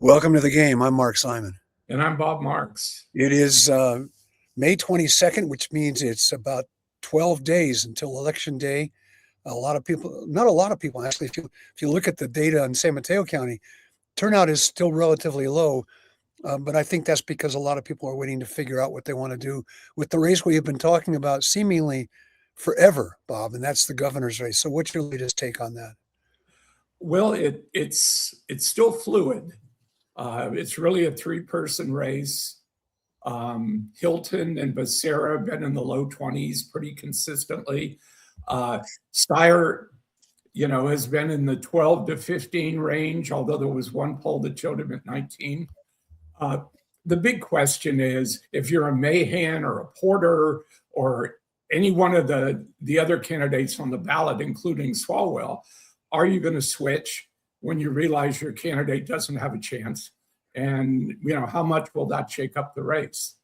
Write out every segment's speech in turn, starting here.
Welcome to the game. I'm Mark Simon. And I'm Bob Marks. It is May 22nd, which means it's about 12 days until Election Day. A lot of people, not a lot of people, actually, if you look at the data in San Mateo County, turnout is still relatively low. But I think that's because a lot of people are waiting to figure out what they want to do with the race we have been talking about seemingly forever, Bob, and that's the governor's race. So what's your latest take on that? Well, it's still fluid. It's really a three-person race. Hilton and Becerra have been in the low 20s pretty consistently. Steyer, has been in the 12 to 15 range, although there was one poll that showed him at 19. The big question is, if you're a Mahan or a Porter or any one of the other candidates on the ballot, including Swalwell, are you going to switch when you realize your candidate doesn't have a chance? And, how much will that shake up the race?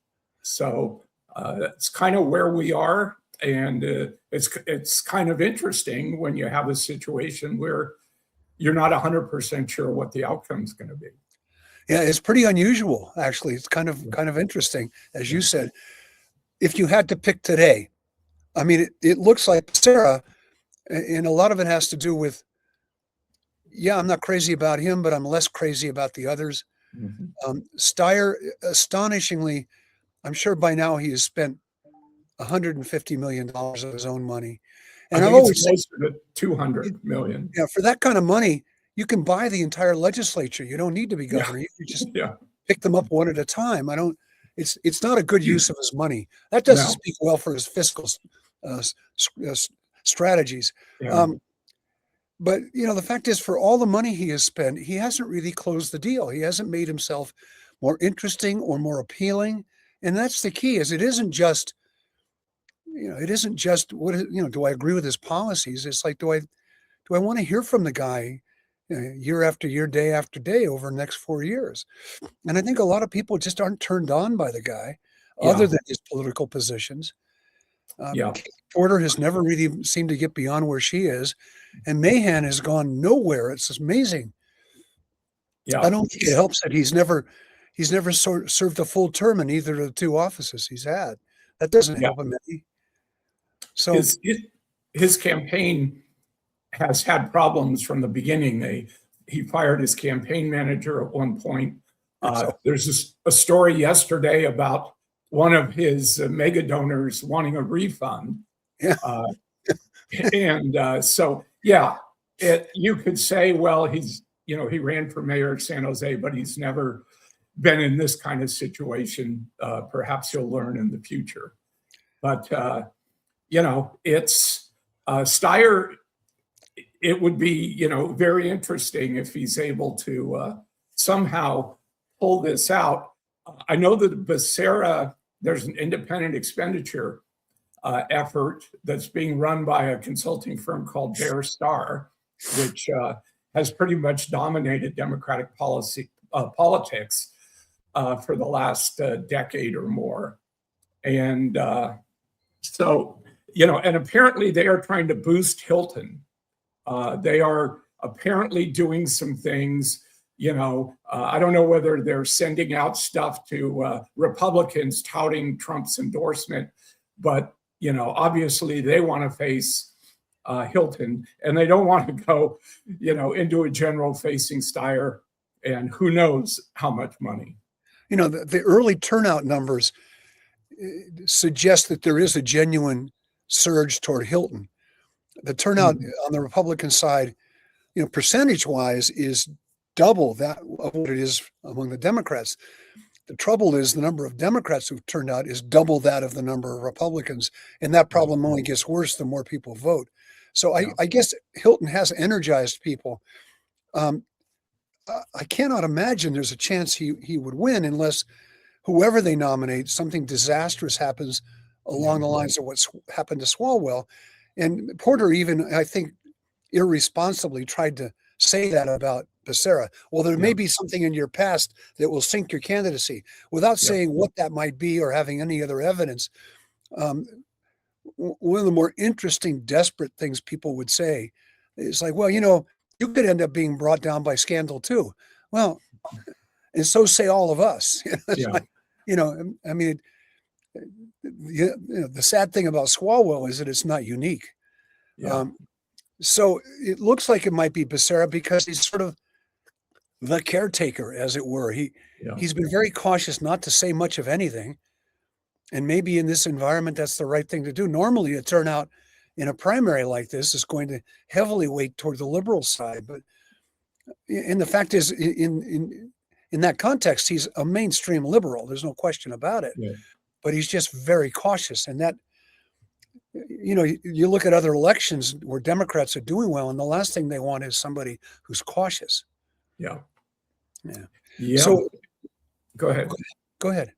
So that's kind of where we are. And it's kind of interesting when you have a situation where you're not 100% sure what the outcome is going to be. Yeah, it's pretty unusual, actually. It's kind of interesting, as you said. If you had to pick today, I mean, it looks like Sarah, and a lot of it has to do with, I'm not crazy about him, but I'm less crazy about the others. Mm-hmm. Steyer, astonishingly, I'm sure by now he has spent $150 million of his own money. And I've always said closer to $200 million. Yeah, for that kind of money, you can buy the entire legislature. You don't need to be governor. You can just pick them up one at a time. It's not a good use of his money. That doesn't speak well for his fiscal strategies. Yeah. But, the fact is, for all the money he has spent, he hasn't really closed the deal. He hasn't made himself more interesting or more appealing. And that's the key, is it isn't just do I agree with his policies? It's like, do I want to hear from the guy year after year, day after day over the next 4 years? And I think a lot of people just aren't turned on by the guy other than his political positions. Porter has never really seemed to get beyond where she is, and Mahan has gone nowhere. It's amazing. I don't think it helps that he's never served a full term in either of the two offices he's had. That doesn't help him any. So his campaign has had problems from the beginning. He fired his campaign manager at one point. There's a story yesterday about one of his mega donors wanting a refund. You could say, well, he ran for mayor of San Jose, but he's never been in this kind of situation. Perhaps he'll learn in the future. But, it's Steyer. It would be, very interesting if he's able to somehow pull this out. I know that Becerra, there's an independent expenditure effort that's being run by a consulting firm called Bear Star, which has pretty much dominated Democratic politics for the last decade or more. And and apparently they are trying to boost Hilton. They are apparently doing some things. I don't know whether they're sending out stuff to Republicans touting Trump's endorsement, but obviously they want to face Hilton, and they don't want to go, into a general facing Steyer, and who knows how much money. The early turnout numbers suggest that there is a genuine surge toward Hilton. The turnout on the Republican side, percentage-wise, is double that of what it is among the Democrats. The trouble is the number of Democrats who've turned out is double that of the number of Republicans, and that problem only gets worse the more people vote. So I guess Hilton has energized people. I cannot imagine there's a chance he would win unless whoever they nominate, something disastrous happens along the lines of what's happened to Swalwell. And Porter even, I think, irresponsibly tried to say that about Becerra. Well, there may be something in your past that will sink your candidacy, without saying what that might be or having any other evidence. One of the more interesting, desperate things people would say is like, well, you could end up being brought down by scandal too. Well, and so say all of us. It's Yeah. like, I mean, the sad thing about Swalwell is that it's not unique. Yeah. So it looks like it might be Becerra because he's sort of the caretaker, as it were. Yeah. He's been very cautious not to say much of anything, and maybe in this environment, that's the right thing to do. Normally, a turnout in a primary like this is going to heavily weight toward the liberal side, but and the fact is, in that context, he's a mainstream liberal. There's no question about it. Yeah. But he's just very cautious, and that, you look at other elections where Democrats are doing well, and the last thing they want is somebody who's cautious. Yeah. Yeah. Yeah. So go ahead. Go ahead.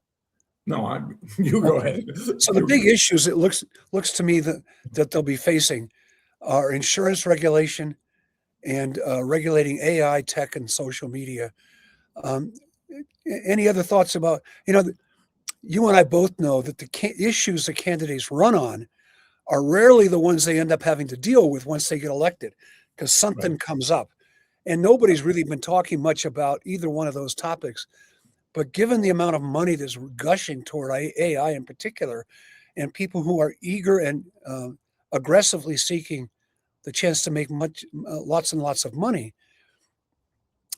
No, you go ahead. So the big issues it looks to me that they'll be facing are insurance regulation and regulating AI, tech, and social media. Any other thoughts about, you and I both know that the issues the candidates run on are rarely the ones they end up having to deal with once they get elected, because something comes up. And nobody's really been talking much about either one of those topics. But given the amount of money that's gushing toward AI in particular, and people who are eager and aggressively seeking the chance to make lots and lots of money,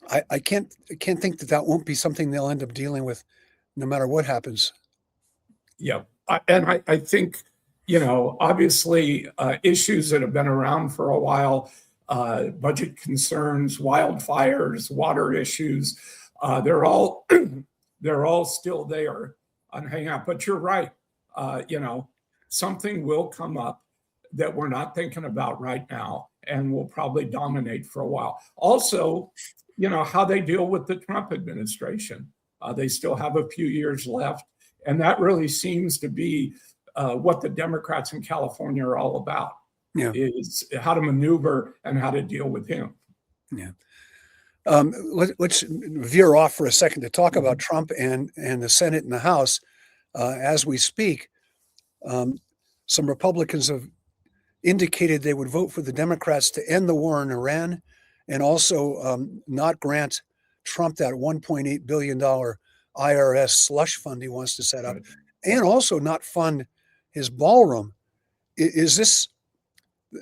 I can't think that won't be something they'll end up dealing with no matter what happens. Yeah. And I think, obviously issues that have been around for a while, budget concerns, wildfires, water issues, they're all still there on Hangout. But you're right. Something will come up that we're not thinking about right now and will probably dominate for a while. Also, how they deal with the Trump administration. They still have a few years left. And that really seems to be what the Democrats in California are all about, is how to maneuver and how to deal with him. Yeah. Let's veer off for a second to talk about Trump and the Senate and the House. As we speak, some Republicans have indicated they would vote for the Democrats to end the war in Iran and also not grant Trump that $1.8 billion IRS slush fund he wants to set up, and also not fund his ballroom. Is this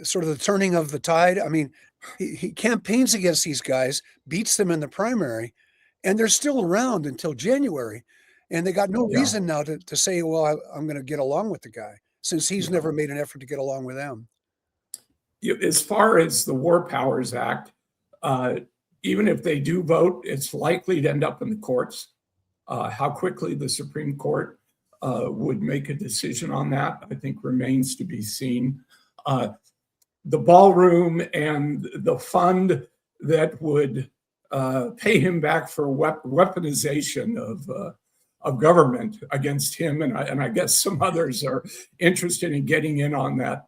sort of the turning of the tide? I mean, he campaigns against these guys, beats them in the primary, and they're still around until January. And they got no reason now to say, well, I'm going to get along with the guy, since he's never made an effort to get along with them. As far as the War Powers Act, even if they do vote, it's likely to end up in the courts. How quickly the Supreme Court would make a decision on that, I think, remains to be seen. The ballroom and the fund that would pay him back for weaponization of government against him, and I guess some others are interested in getting in on that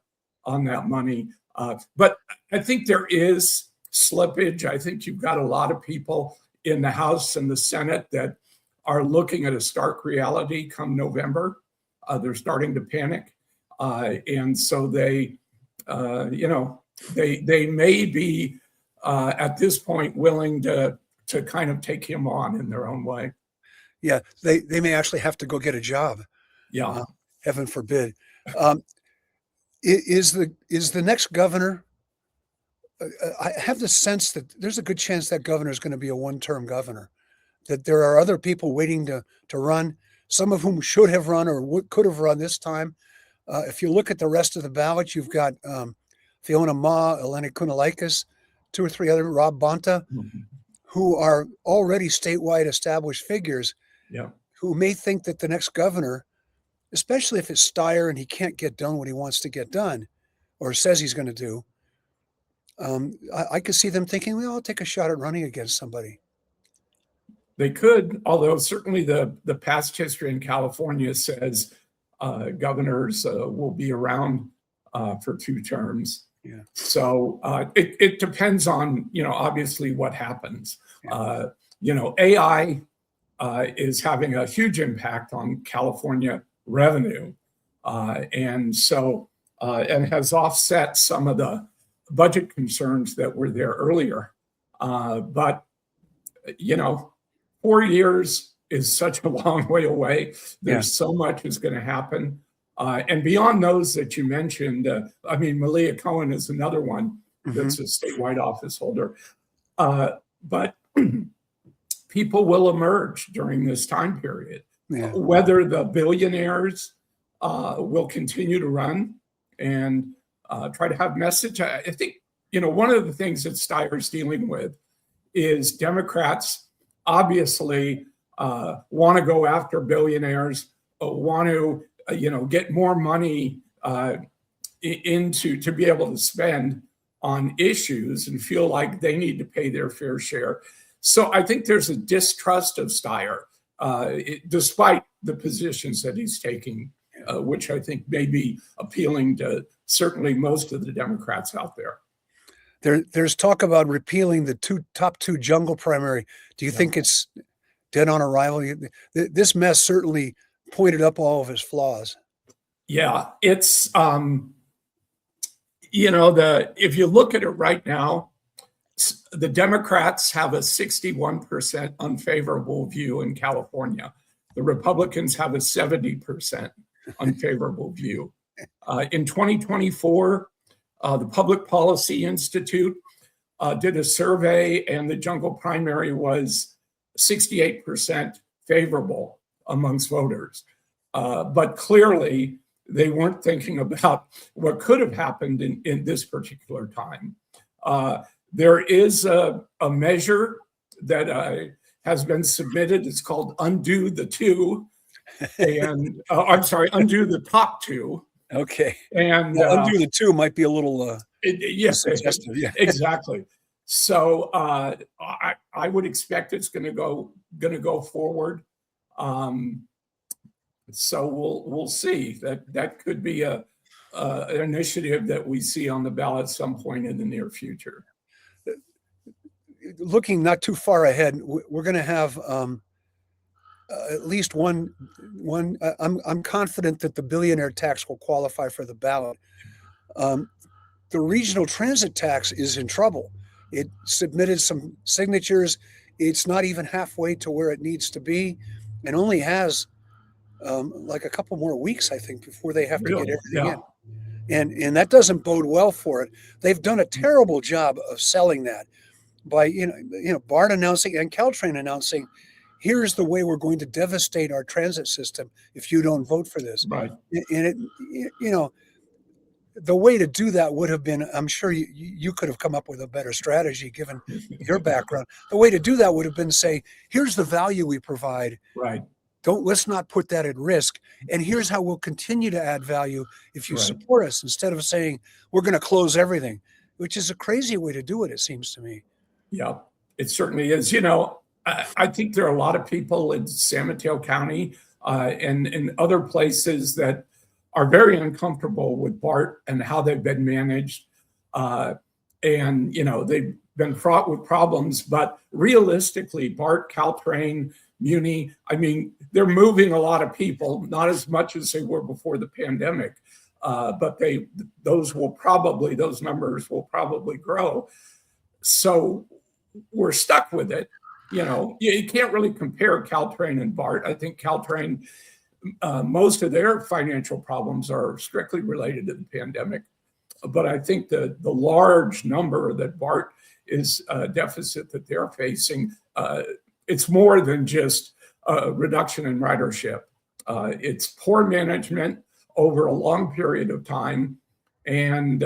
money. But I think there is slippage. I think you've got a lot of people in the House and the Senate that are looking at a stark reality come November. They're starting to panic. And so they may be at this point willing to kind of take him on in their own way. Yeah, they may actually have to go get a job. Yeah, heaven forbid. Is the next governor? I have the sense that there's a good chance that governor is going to be a one-term governor. That there are other people waiting to run, some of whom should have run or could have run this time. If you look at the rest of the ballot, you've got Fiona Ma, Eleni Kounalakis, 2 or 3 other, Rob Bonta, who are already statewide established figures, who may think that the next governor, especially if it's Steyer and he can't get done what he wants to get done or says he's going to do, I could see them thinking, well, I'll take a shot at running against somebody. They could, although certainly the past history in California says governors will be around for 2 terms. Yeah. So it depends on, obviously what happens. AI is having a huge impact on California revenue. And so and has offset some of the budget concerns that were there earlier. But, 4 years is such a long way away. There's Yeah. so much is going to happen. And beyond those that you mentioned, I mean, Malia Cohen is another one that's a statewide office holder. But people will emerge during this time period. Yeah. Whether the billionaires will continue to run and try to have message. I think, one of the things that Steyer's dealing with is Democrats obviously want to go after billionaires, want to, get more money to be able to spend on issues and feel like they need to pay their fair share. So I think there's a distrust of Steyer, despite the positions that he's taking, which I think may be appealing to certainly most of the Democrats out there. There's talk about repealing the top two jungle primary. Do you think it's dead on arrival? This mess certainly pointed up all of his flaws. Yeah, it's if you look at it right now, the Democrats have a 61% unfavorable view in California. The Republicans have a 70% unfavorable view. In 2024, the Public Policy Institute did a survey, and the jungle primary was 68% favorable amongst voters. But clearly, they weren't thinking about what could have happened in this particular time. There is a measure that has been submitted. It's called Undo the Two. And Undo the Top Two. Okay. And Undo the Two might be a little yes, suggestive. Yeah. Exactly. So I would expect it's going to go forward. So we'll see. That could be an initiative that we see on the ballot some point in the near future. Looking not too far ahead, we're going to have at least one. I'm confident that the billionaire tax will qualify for the ballot. The regional transit tax is in trouble. It submitted some signatures. It's not even halfway to where it needs to be, and only has like a couple more weeks, I think, before they have to get everything in. And that doesn't bode well for it. They've done a terrible job of selling that by BART announcing and Caltrain announcing, here's the way we're going to devastate our transit system if you don't vote for this. Right. And the way to do that would have been, I'm sure you could have come up with a better strategy given your background. The way to do that would have been to say, here's the value we provide. Right. Let's not put that at risk. And here's how we'll continue to add value if you support us, instead of saying we're going to close everything, which is a crazy way to do it, it seems to me. Yeah, it certainly is. I think there are a lot of people in San Mateo County and in other places that are very uncomfortable with BART and how they've been managed. And, they've been fraught with problems, but realistically, BART, Caltrain, Muni, I mean, they're moving a lot of people, not as much as they were before the pandemic, but those numbers will probably grow. So we're stuck with it. You can't really compare Caltrain and BART. I think Caltrain, most of their financial problems are strictly related to the pandemic. But I think the large number that BART is a deficit that they're facing, it's more than just a reduction in ridership. It's poor management over a long period of time. And,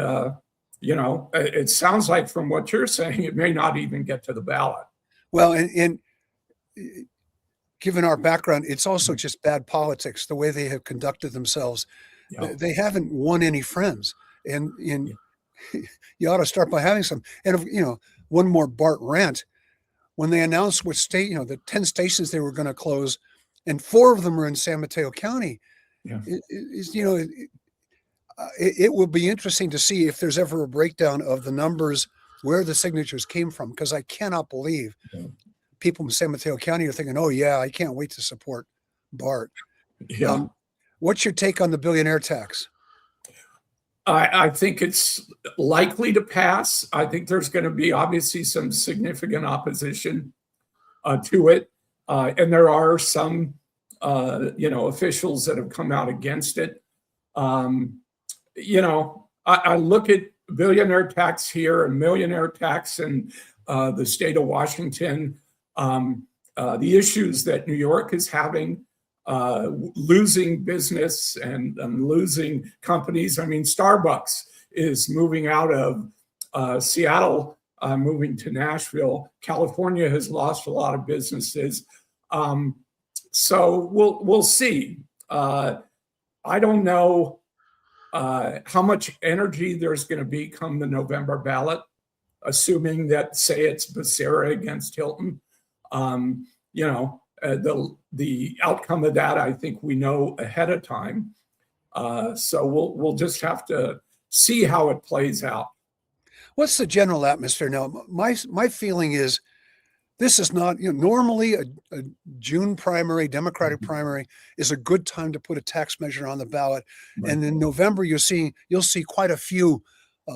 it sounds like from what you're saying, it may not even get to the ballot. Well, and given our background, it's also just bad politics, the way they have conducted themselves. Yeah. They haven't won any friends. And you ought to start by having some. And, one more BART rant. When they announced what state, the 10 stations they were going to close, and 4 of them are in San Mateo County, it will be interesting to see if there's ever a breakdown of the numbers, where the signatures came from, because I cannot believe people in San Mateo County are thinking, oh, yeah, I can't wait to support BART. Yeah. What's your take on the billionaire tax? I think it's likely to pass. I think there's going to be obviously some significant opposition to it. And there are some, officials that have come out against it. I look at billionaire tax here and millionaire tax in the state of Washington, the issues that New York is having, losing business and losing companies. I mean, Starbucks is moving out of Seattle, moving to Nashville. California has lost a lot of businesses. So we'll see. I don't know how much energy there's going to be come the November ballot, assuming that, say, it's Becerra against Hilton. The outcome of that, I think we know ahead of time. So we'll just have to see how it plays out. What's the general atmosphere now? My feeling is this is not, normally a June primary, Democratic primary is a good time to put a tax measure on the ballot. Right. And in November, you'll see quite a few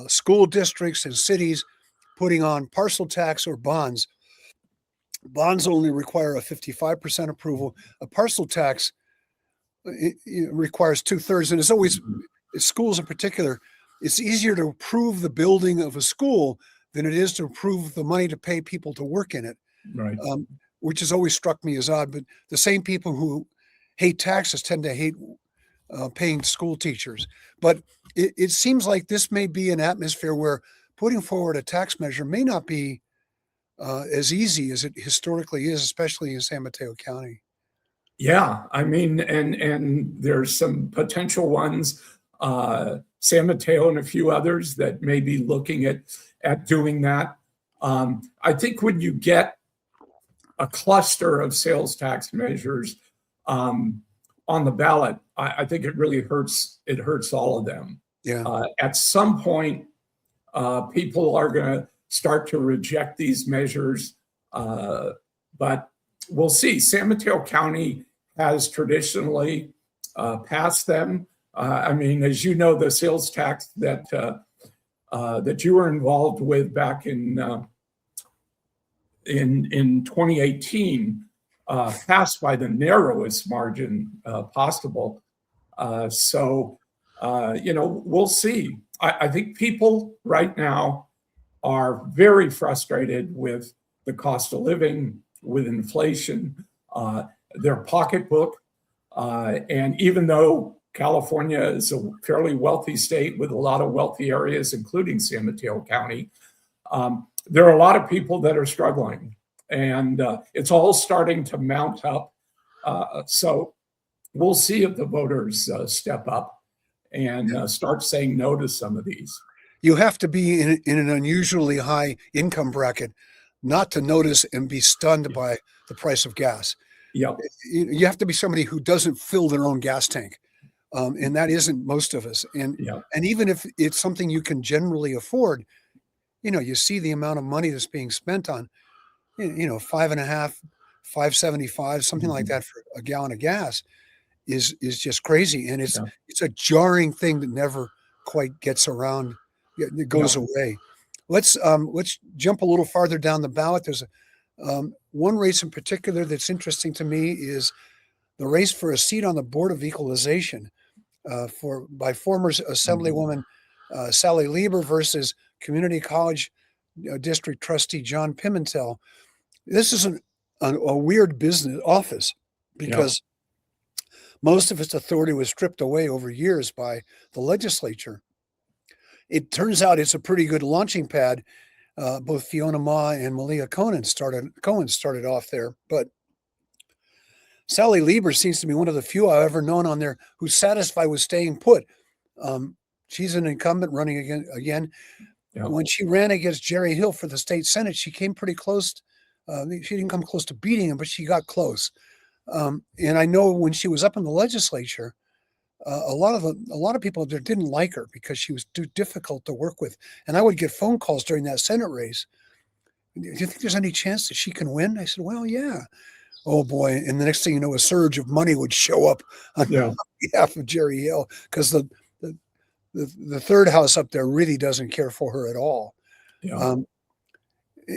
school districts and cities putting on parcel tax or bonds. Bonds only require a 55% approval. A parcel tax it requires 2/3. And it's always, schools in particular, it's easier to approve the building of a school than it is to approve the money to pay people to work in it. Right. Which has always struck me as odd. But the same people who hate taxes tend to hate paying school teachers. But it seems like this may be an atmosphere where putting forward a tax measure may not be as easy as it historically is, especially in San Mateo County. Yeah, I mean, and there's some potential ones, San Mateo and a few others that may be looking at doing that. I think when you get a cluster of sales tax measures on the ballot, I think it really hurts. It hurts all of them. Yeah. At some point, people are going to start to reject these measures, but we'll see. San Mateo County has traditionally passed them. I mean, as you know, the sales tax that you were involved with back in 2018 passed by the narrowest margin possible. So we'll see. I think people right now are very frustrated with the cost of living, with inflation, their pocketbook. And even though California is a fairly wealthy state with a lot of wealthy areas, including San Mateo County, there are a lot of people that are struggling. And it's all starting to mount up. So we'll see if the voters step up and start saying no to some of these. You have to be in an unusually high income bracket not to notice and be stunned by the price of gas. Yep. You have to be somebody who doesn't fill their own gas tank. And that isn't most of us. And even if it's something you can generally afford, you see the amount of money that's being spent on, $5.50, $5.75, something like that for a gallon of gas is just crazy. And it's a jarring thing that never quite gets around. It goes away. Let's jump a little farther down the ballot. There's one race in particular that's interesting to me is the race for a seat on the Board of Equalization by former Assemblywoman Sally Lieber versus Community College District Trustee John Pimentel. This is a weird business office because most of its authority was stripped away over years by the legislature. It turns out it's a pretty good launching pad. Both Fiona Ma and Malia Cohen started off there, but Sally Lieber seems to be one of the few I've ever known on there who's satisfied with staying put. She's an incumbent running again. When she ran against Jerry Hill for the state Senate, she came pretty close. She didn't come close to beating him, but she got close. And I know when she was up in the legislature, a lot of people there didn't like her because she was too difficult to work with. And I would get phone calls during that Senate race. Do you think there's any chance that she can win? I said, well, yeah. Oh boy. And the next thing you know, a surge of money would show up on behalf of Jerry Hill because the third house up there really doesn't care for her at all.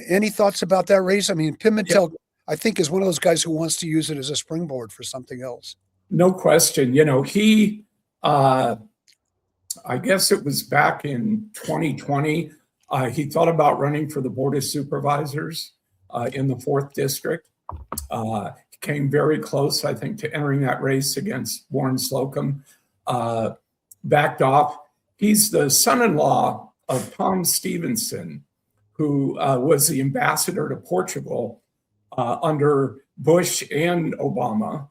Any thoughts about that race? I mean, Pimentel I think is one of those guys who wants to use it as a springboard for something else. No question. He, I guess it was back in 2020, he thought about running for the Board of Supervisors in the 4th District. He came very close, I think, to entering that race against Warren Slocum. Backed off. He's the son-in-law of Tom Stevenson, who was the ambassador to Portugal under Bush and Obama.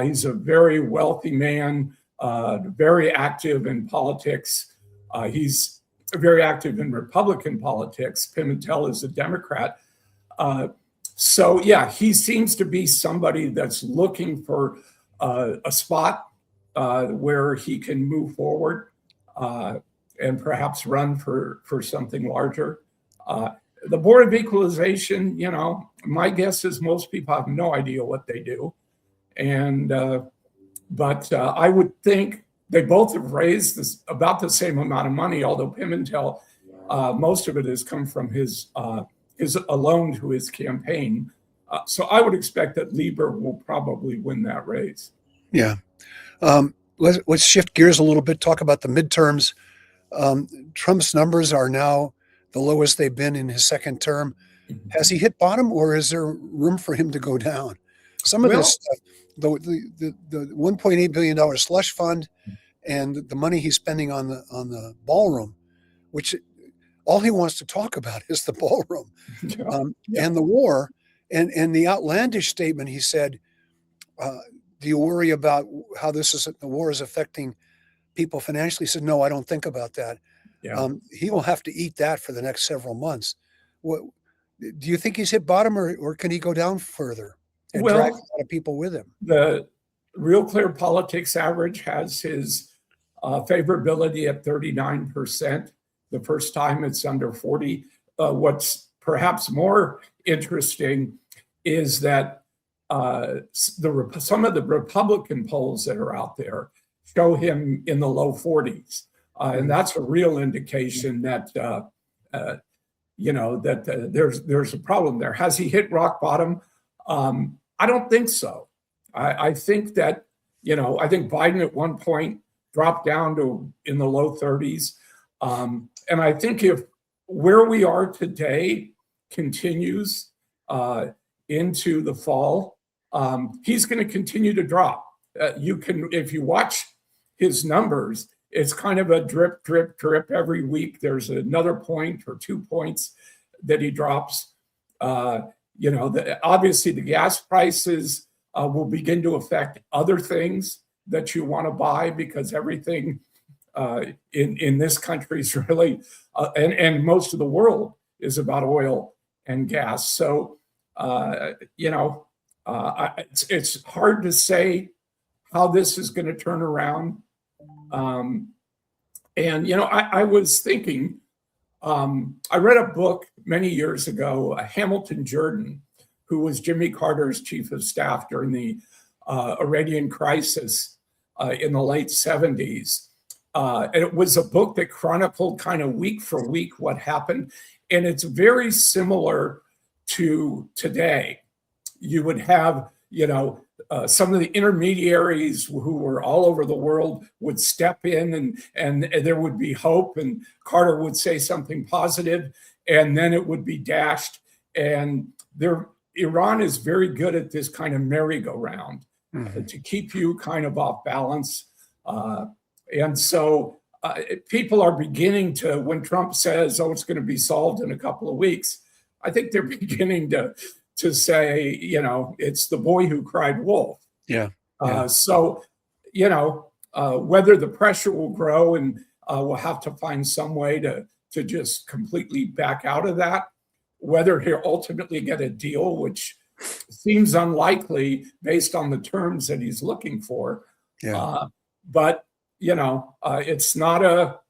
He's a very wealthy man, very active in politics. He's very active in Republican politics. Pimentel is a Democrat. So yeah, he seems to be somebody that's looking for a spot where he can move forward and perhaps run for something larger. The Board of Equalization, my guess is most people have no idea what they do. And but I would think they both have raised about the same amount of money, although Pimentel, most of it has come from his a loan to his campaign. So I would expect that Lieber will probably win that race. Yeah. Let's shift gears a little bit, talk about the midterms. Trump's numbers are now the lowest they've been in his second term. Has he hit bottom, or is there room for him to go down? Some of this stuff, the $1.8 billion slush fund and the money he's spending on the ballroom, which all he wants to talk about is the ballroom and the war, and the outlandish statement he said, do you worry about how the war is affecting people financially? He said, no, I don't think about that. Yeah. He will have to eat that for the next several months. What do you think he's hit bottom, or can he go down further and drag a lot of people with him? The Real Clear Politics average has his favorability at 39%. The first time it's under 40. What's perhaps more interesting is that some of the Republican polls that are out there show him in the low 40s. And that's a real indication that, there's a problem there. Has he hit rock bottom? I don't think so. I think that, I think Biden at one point dropped down to in the low 30s. And I think if where we are today continues into the fall, he's going to continue to drop. If you watch his numbers, it's kind of a drip, drip, drip every week. There's another point or 2 points that he drops. Obviously the gas prices will begin to affect other things that you want to buy, because everything in this country is really, and most of the world is about oil and gas. So, it's hard to say how this is going to turn around. I was thinking, I read a book many years ago, Hamilton Jordan, who was Jimmy Carter's chief of staff during the Iranian crisis in the late 70s. And it was a book that chronicled kind of week for week what happened. And it's very similar to today. You would have, some of the intermediaries who were all over the world would step in and there would be hope, and Carter would say something positive, and then it would be dashed. And Iran is very good at this kind of merry-go-round to keep you kind of off balance. And so people are beginning to, when Trump says, it's going to be solved in a couple of weeks, I think they're beginning to say, it's the boy who cried wolf. Yeah. So, whether the pressure will grow and we'll have to find some way to just completely back out of that, whether he'll ultimately get a deal, which seems unlikely based on the terms that he's looking for. Yeah. But, it's not a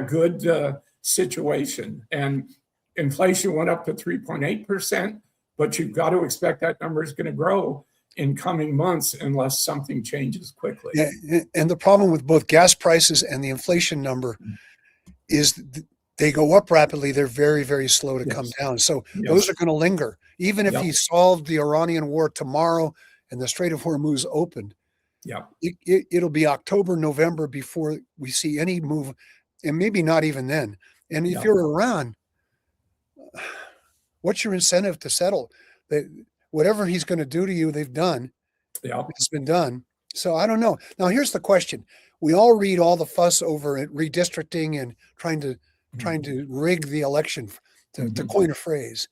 good situation. And inflation went up to 3.8%. But you've got to expect that number is going to grow in coming months unless something changes quickly. Yeah, and the problem with both gas prices and the inflation number is they go up rapidly. They're very, very slow to come down. So those are going to linger. Even if he solved the Iranian war tomorrow and the Strait of Hormuz opened, it'll be October, November before we see any move, and maybe not even then. And if you're Iran, what's your incentive to settle? Whatever he's going to do to you, they've done. It's been done. So I don't know. Now, here's the question. We all read all the fuss over at redistricting and trying to rig the election, to coin a phrase.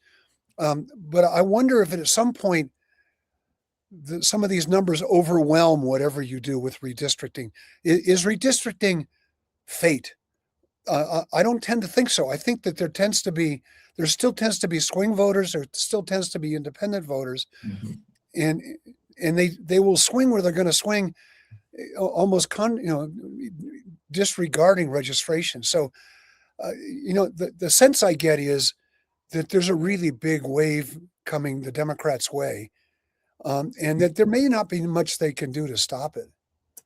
But I wonder if at some point some of these numbers overwhelm whatever you do with redistricting. Is redistricting fate? I don't tend to think so. I think that there still tends to be swing voters. There still tends to be independent voters, and they will swing where they're going to swing, almost disregarding registration. So, the sense I get is that there's a really big wave coming the Democrats' way, and that there may not be much they can do to stop it.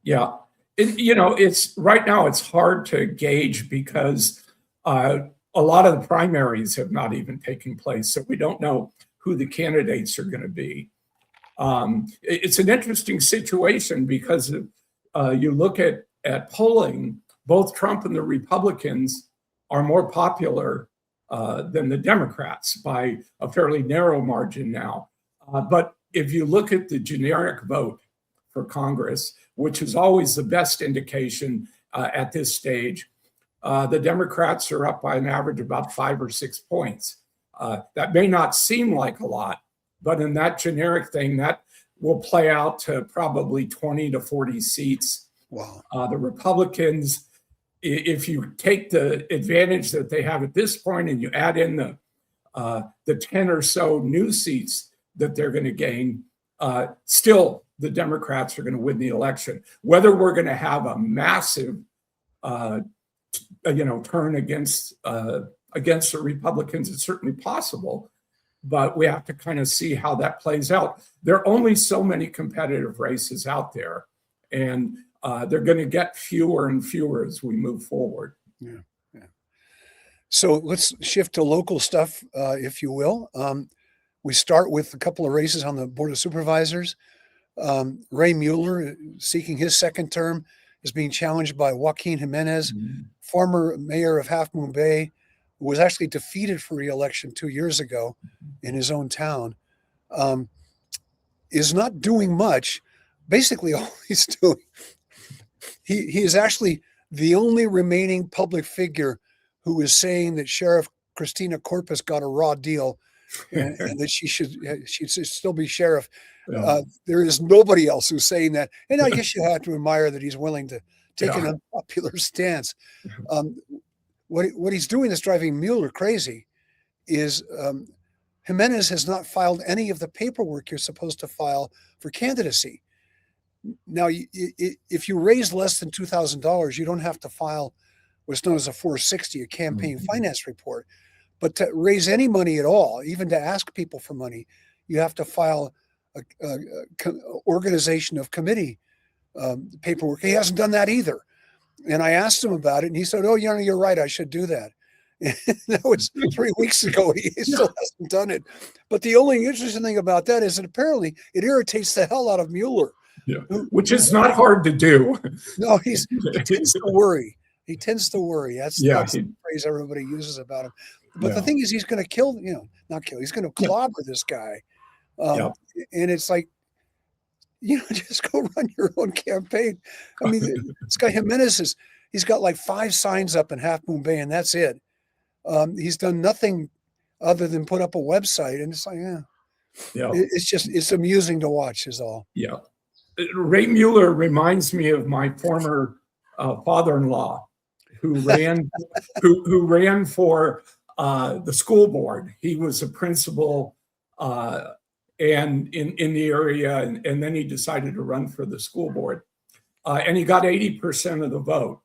Yeah. It's right now it's hard to gauge because a lot of the primaries have not even taken place. So we don't know who the candidates are going to be. It's an interesting situation because you look at polling, both Trump and the Republicans are more popular than the Democrats by a fairly narrow margin now. But if you look at the generic vote for Congress, which is always the best indication at this stage, the Democrats are up by an average of about 5 or 6 points. That may not seem like a lot, but in that generic thing, that will play out to probably 20 to 40 seats. Wow. The Republicans, if you take the advantage that they have at this point and you add in the 10 or so new seats that they're going to gain, still the Democrats are going to win the election. Whether we're going to have a massive, turn against the Republicans, it's certainly possible, but we have to kind of see how that plays out. There are only so many competitive races out there, and they're going to get fewer and fewer as we move forward. Yeah. So let's shift to local stuff, if you will. We start with a couple of races on the Board of Supervisors. Ray Mueller, seeking his second term, is being challenged by Joaquin Jimenez, former mayor of Half Moon Bay, who was actually defeated for re-election 2 years ago in his own town, is not doing much. Basically, all he's doing, he is actually the only remaining public figure who is saying that Sheriff Christina Corpus got a raw deal and that she should still be sheriff. There is nobody else who's saying that. And I guess you have to admire that he's willing to take an unpopular stance. What he's doing that's driving Mueller crazy is Jimenez has not filed any of the paperwork you're supposed to file for candidacy. Now, if you raise less than $2,000, you don't have to file what's known as a 460, a campaign finance report. But to raise any money at all, even to ask people for money, you have to file a organization of committee paperwork. He hasn't done that either. And I asked him about it, and he said, "Oh, you're right. I should do that." And that was 3 weeks ago. He still hasn't done it. But the only interesting thing about that is that apparently it irritates the hell out of Mueller. Which is not hard to do. No, he tends to worry. He tends to worry. That's the phrase everybody uses about him. But the thing is, he's going to kill, not kill, he's going to clobber this guy. And it's like, just go run your own campaign. I mean, this guy Jimenez he's got like 5 signs up in Half Moon Bay, and that's it. He's done nothing other than put up a website, and it's like, it's amusing to watch is all. Yeah. Ray Mueller reminds me of my former father-in-law who ran for the school board. He was a principal and in the area, and then he decided to run for the school board. And he got 80% of the vote.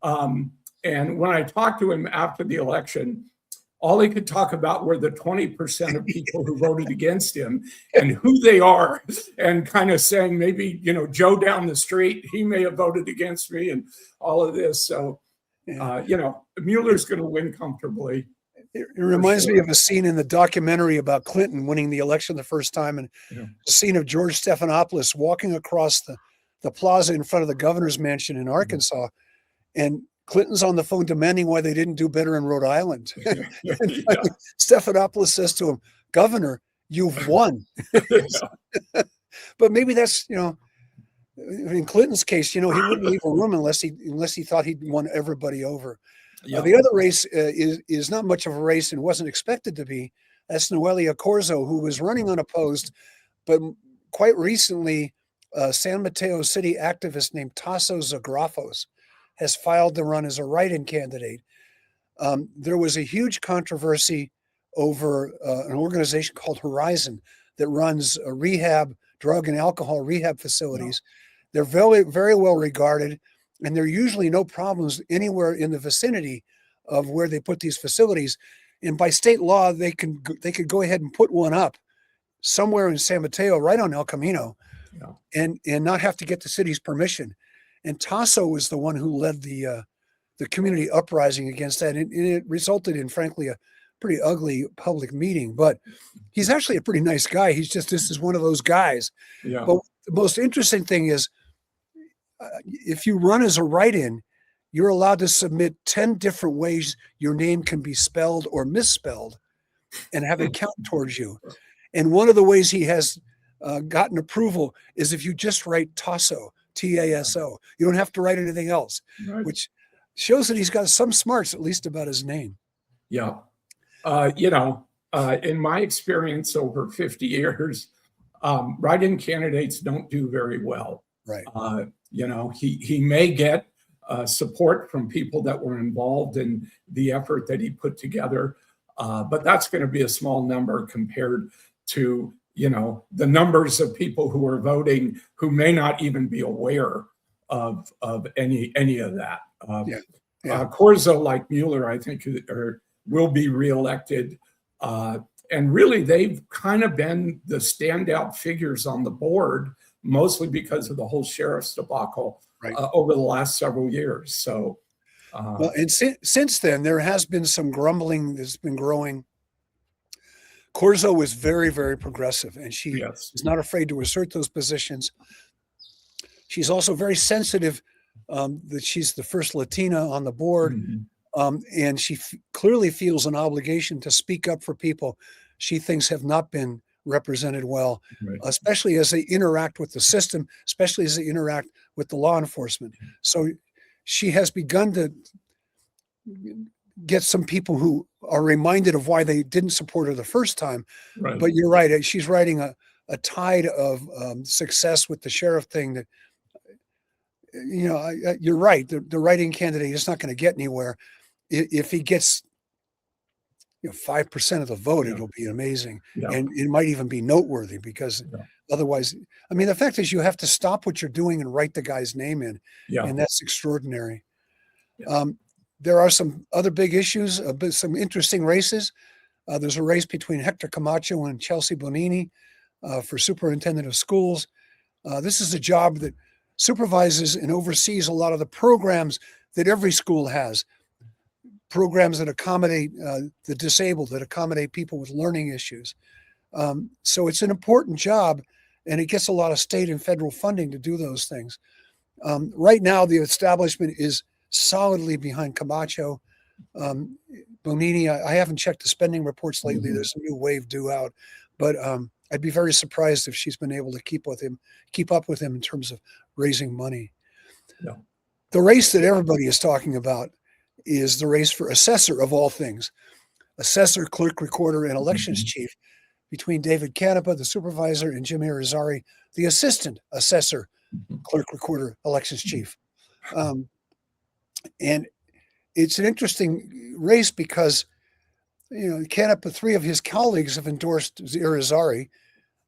And when I talked to him after the election, all he could talk about were the 20% of people who voted against him and who they are, and kind of saying maybe, Joe down the street, he may have voted against me and all of this. So, Mueller's going to win comfortably. It reminds me sure. of a scene in the documentary about Clinton winning the election the first time, and Yeah. the scene of George Stephanopoulos walking across the plaza in front of the governor's mansion in Arkansas, and Clinton's on the phone demanding why they didn't do better in Rhode Island. And Yeah. finally, Stephanopoulos says to him, "Governor, you've won." But maybe that's, in Clinton's case, he wouldn't leave a room unless he thought he'd won everybody over. Yeah. The other race is not much of a race and wasn't expected to be. That's Noelia Corzo, who was running unopposed, but quite recently, San Mateo City activist named Tasso Zagrafos has filed to run as a write-in candidate. There was a huge controversy over an organization called Horizon that runs drug and alcohol rehab facilities. They're very, very well regarded, and there are usually no problems anywhere in the vicinity of where they put these facilities. And by state law, they could go ahead and put one up somewhere in San Mateo, right on El Camino, and not have to get the city's permission. And Tasso was the one who led the community uprising against that, and it resulted in, frankly, a pretty ugly public meeting. But he's actually a pretty nice guy. This is one of those guys. Yeah. But the most interesting thing is, if you run as a write-in, you're allowed to submit 10 different ways your name can be spelled or misspelled and have it count towards you. And one of the ways he has gotten approval is if you just write Tasso, Taso. You don't have to write anything else, which shows that he's got some smarts, at least about his name. Yeah. In my experience over 50 years, write-in candidates don't do very well. Right. He may get support from people that were involved in the effort that he put together, but that's going to be a small number compared to, the numbers of people who are voting who may not even be aware of any of that. Corzo, like Mueller, I think, will be reelected. And really, they've kind of been the standout figures on the board, mostly because of the whole sheriff's debacle over the last several years. So, and since then, there has been some grumbling that's been growing. Corzo was very, very progressive, and she is not afraid to assert those positions. She's also very sensitive that she's the first Latina on the board, and she clearly feels an obligation to speak up for people she thinks have not been represented well, especially as they interact with the system, especially as they interact with the law enforcement. So she has begun to get some people who are reminded of why they didn't support her the first time. But you're right. She's riding a tide of success with the sheriff thing that, you're right. The write-in candidate is not going to get anywhere. If he gets 5% of the vote, it'll be amazing. And it might even be noteworthy because otherwise, the fact is you have to stop what you're doing and write the guy's name in. And that's extraordinary. There are some other big issues, some interesting races. There's a race between Hector Camacho and Chelsea Bonini for superintendent of schools. This is a job that supervises and oversees a lot of the programs that every school has. Programs that accommodate the disabled, that accommodate people with learning issues. So it's an important job, and it gets a lot of state and federal funding to do those things. Right now, the establishment is solidly behind Camacho. Bonini, I haven't checked the spending reports lately. There's a new wave due out, but I'd be very surprised if she's been able to keep up with him in terms of raising money. The race that everybody is talking about is the race for assessor of all things, Assessor-Clerk-Recorder-Elections Chief, between David Canepa, the supervisor, and Jim Irizarry, the assistant Assessor-Clerk-Recorder-Elections Chief. And it's an interesting race because, Canepa, 3 of his colleagues have endorsed Irizarry.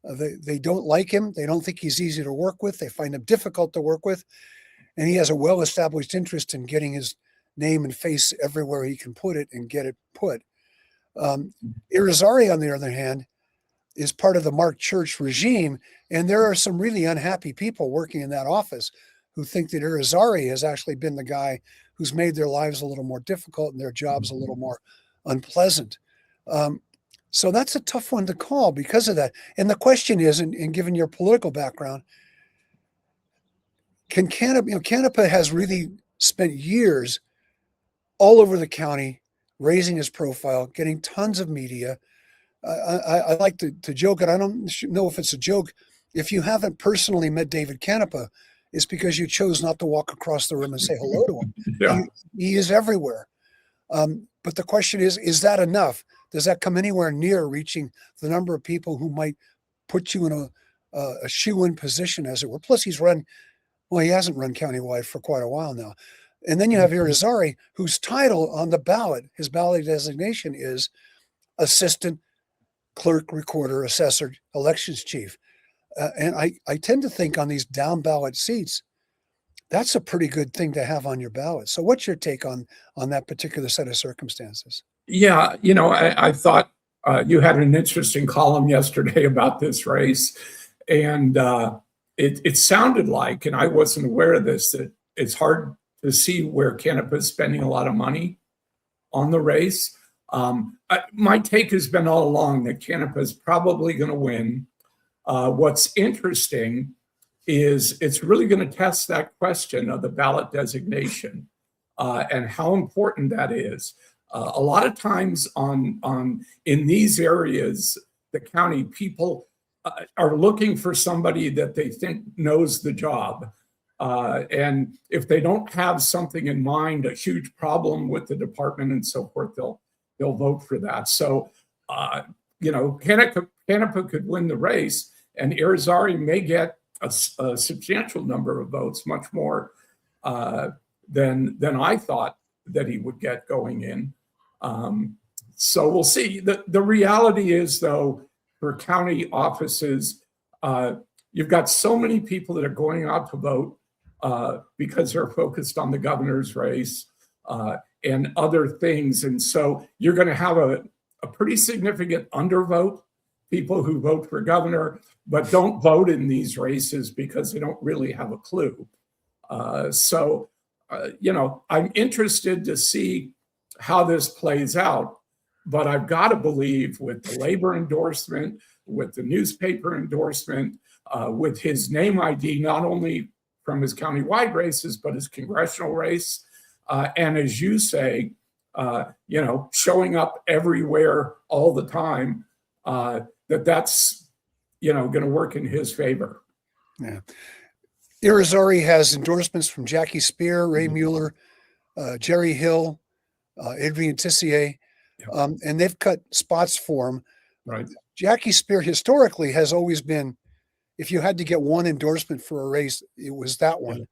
They don't like him. They don't think he's easy to work with. They find him difficult to work with. And he has a well-established interest in getting his name and face everywhere he can put it and get it put. Irizarry, on the other hand, is part of the Mark Church regime, and there are some really unhappy people working in that office who think that Irizarry has actually been the guy who's made their lives a little more difficult and their jobs a little more unpleasant. So that's a tough one to call because of that. And the question is, and given your political background, can Canepa, Canepa has really spent years all over the county raising his profile, getting tons of media. I like to joke, and I don't know if it's a joke. If you haven't personally met David Canepa, it's because you chose not to walk across the room and say hello to him. Yeah. He is everywhere. But the question is that enough? Does that come anywhere near reaching the number of people who might put you in a shoe-in position, as it were? Plus, he hasn't run countywide for quite a while now. And then you have Irizarry, whose title on the ballot, his ballot designation is Assessor-Clerk-Recorder, Assessor-Elections Chief. And I tend to think on these down ballot seats, that's a pretty good thing to have on your ballot. So what's your take on that particular set of circumstances? Yeah, I thought you had an interesting column yesterday about this race. And it sounded like, and I wasn't aware of this, that it's hard to see where Canepa is spending a lot of money on the race. My take has been all along that Canepa is probably going to win. What's interesting is it's really going to test that question of the ballot designation and how important that is. A lot of times in these areas, the county people are looking for somebody that they think knows the job. And if they don't have something in mind, a huge problem with the department and so forth, they'll vote for that. So, Canepa could win the race, and Irizarry may get a substantial number of votes, much more than I thought that he would get going in. So we'll see. The reality is, though, for county offices, you've got so many people that are going out to vote because they're focused on the governor's race and other things. And so you're going to have a pretty significant undervote, people who vote for governor, but don't vote in these races because they don't really have a clue. I'm interested to see how this plays out, but I've got to believe with the labor endorsement, with the newspaper endorsement, with his name ID, not only from his countywide races, but his congressional race. And as you say, showing up everywhere all the time, that's going to work in his favor. Yeah. Irizarry has endorsements from Jackie Spear, Ray Mueller, Jerry Hill, Adrian Tissier, and they've cut spots for him. Right. Jackie Spear historically has always been, if you had to get one endorsement for a race, it was that one.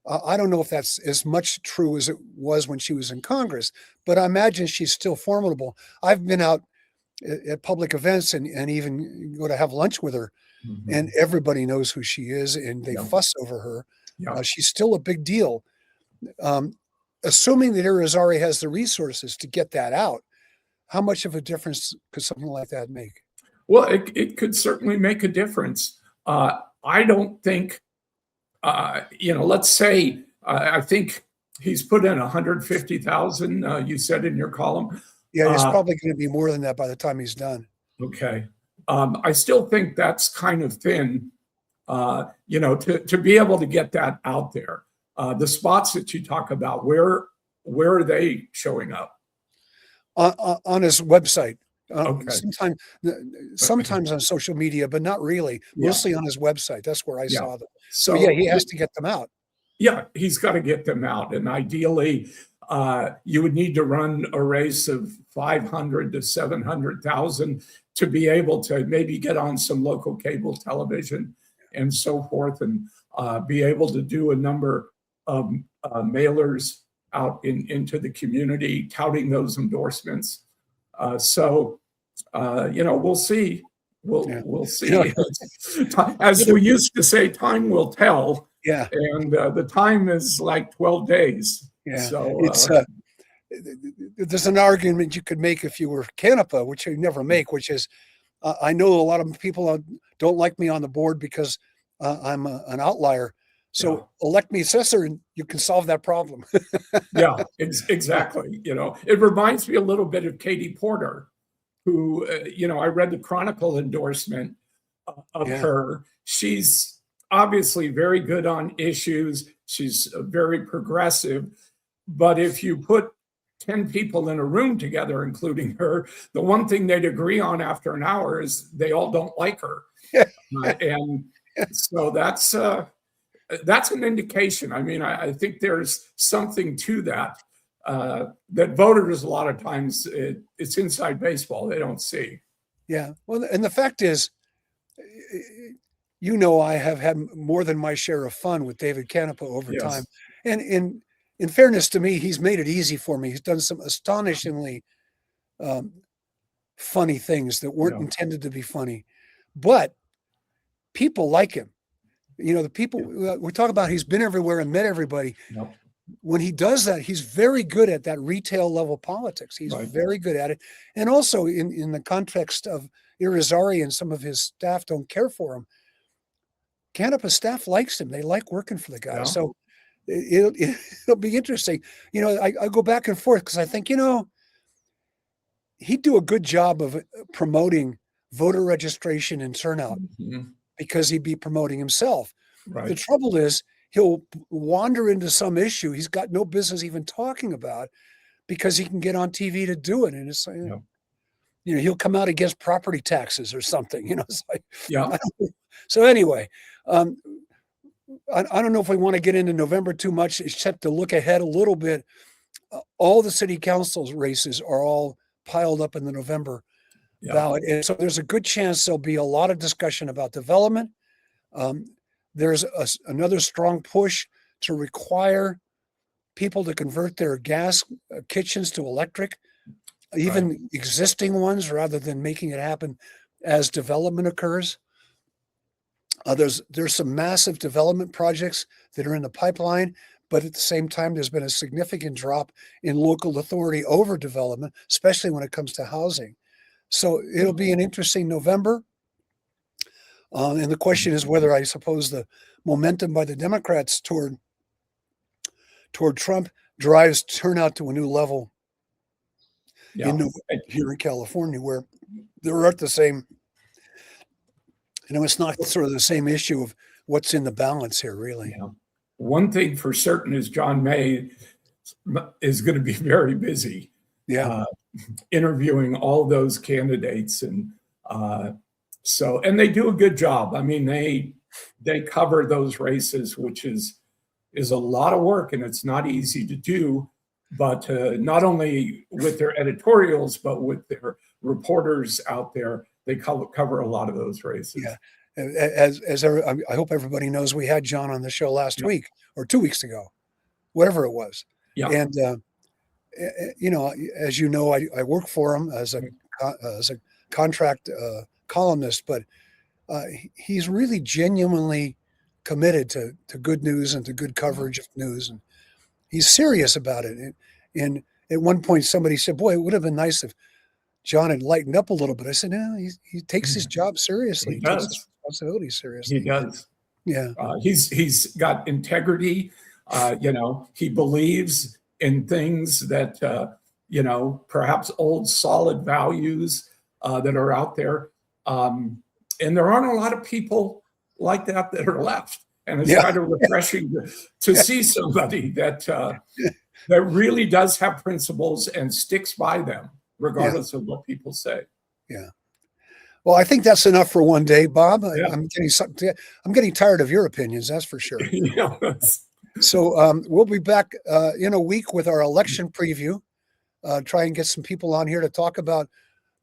I don't know if that's as much true as it was when she was in Congress, but I imagine she's still formidable. I've been out at public events and even go to have lunch with her, and everybody knows who she is, and they fuss over her. She's still a big deal. Assuming that Irizarry has the resources to get that out, how much of a difference could something like that make? Well, it could certainly make a difference. I don't think, let's say, I think he's put in 150,000, you said in your column. Yeah, it's probably going to be more than that by the time he's done. Okay. I still think that's kind of thin, to be able to get that out there. The spots that you talk about, where are they showing up? On his website. Okay. Sometimes on social media, but not really. Mostly on his website. That's where I saw them. So he has to get them out. Yeah, he's got to get them out. And ideally, you would need to run a race of 500 to 700,000 to be able to maybe get on some local cable television and so forth, and be able to do a number of mailers out into the community touting those endorsements. We'll see. We'll see. As we used to say, time will tell. Yeah. And the time is like 12 days. Yeah. So it's there's an argument you could make if you were Canepa, which you never make, which is I know a lot of people don't like me on the board because I'm an outlier. So elect me assessor and you can solve that problem. Yeah, exactly. It reminds me a little bit of Katie Porter, who, I read the Chronicle endorsement of her. She's obviously very good on issues. She's very progressive. But if you put 10 people in a room together, including her, the one thing they'd agree on after an hour is they all don't like her. And so that's an indication. I mean, I think there's something to that, that voters, a lot of times, it's inside baseball. They don't see. Yeah. Well, and the fact is, I have had more than my share of fun with David Canepa over time. And in fairness to me, he's made it easy for me. He's done some astonishingly funny things that weren't intended to be funny, but people like him. The people we talk about, he's been everywhere and met everybody. When he does that, he's very good at that retail level politics. He's very good at it. And also in the context of Irizarry and some of his staff don't care for him, Canepa's staff likes him. They like working for the guy. So it'll be interesting. I go back and forth because I think, he'd do a good job of promoting voter registration and turnout because he'd be promoting himself. The trouble is he'll wander into some issue he's got no business even talking about because he can get on TV to do it. And it's like, he'll come out against property taxes or something, it's like, So anyway, I don't know if we want to get into November too much, except to look ahead a little bit. All the city council races are all piled up in the November ballot. And so there's a good chance there'll be a lot of discussion about development. There's another strong push to require people to convert their gas kitchens to electric, even existing ones, rather than making it happen as development occurs. There's some massive development projects that are in the pipeline, but at the same time, there's been a significant drop in local authority over development, especially when it comes to housing. So it'll be an interesting November. And the question is whether, I suppose, the momentum by the Democrats toward Trump drives turnout to a new level here in California, where there aren't the same, it's not sort of the same issue of what's in the balance here, really. One thing for certain is John May is going to be very busy interviewing all those candidates. And and they do a good job. I mean, they cover those races, which is a lot of work, and it's not easy to do. But not only with their editorials, but with their reporters out there, they cover a lot of those races. Yeah. I hope everybody knows, we had John on the show last week or 2 weeks ago, whatever it was. And as you know, I work for him as a contract columnist, but he's really genuinely committed to good news and to good coverage of news, and he's serious about it. And at one point, somebody said, "Boy, it would have been nice if John had lightened up a little bit." I said, "No, he takes his job seriously. He takes his responsibility seriously." He does. Yeah. He's got integrity. He believes in things that, perhaps old solid values that are out there. And there aren't a lot of people like that are left. And it's kind of refreshing to see somebody that really does have principles and sticks by them, regardless of what people say. Yeah. Well, I think that's enough for one day, Bob. I'm getting tired of your opinions, that's for sure. So we'll be back in a week with our election preview. Try and get some people on here to talk about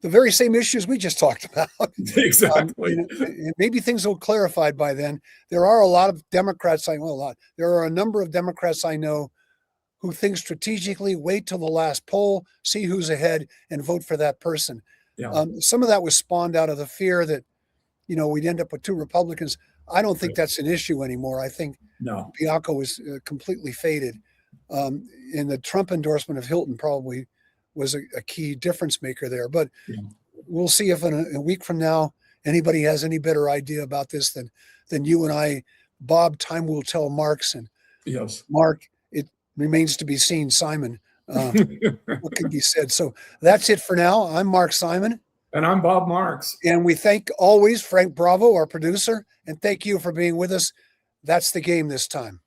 the very same issues we just talked about. Exactly. And maybe things will clarified by then. There are a lot of Democrats, there are a number of Democrats I know who think strategically, wait till the last poll, see who's ahead, and vote for that person. Some of that was spawned out of the fear that, we'd end up with two Republicans. I don't think that's an issue anymore. I think Bianco was completely faded. And the Trump endorsement of Hilton probably was a key difference maker there. But we'll see if in a week from now anybody has any better idea about this than you and I Bob, time will tell Marks, and Yes. Mark, it remains to be seen, Simon. What can be said? So that's it for now. I'm Mark Simon. And I'm Bob Marks. And we thank always Frank Bravo, our producer, and thank you for being with us. That's the game this time.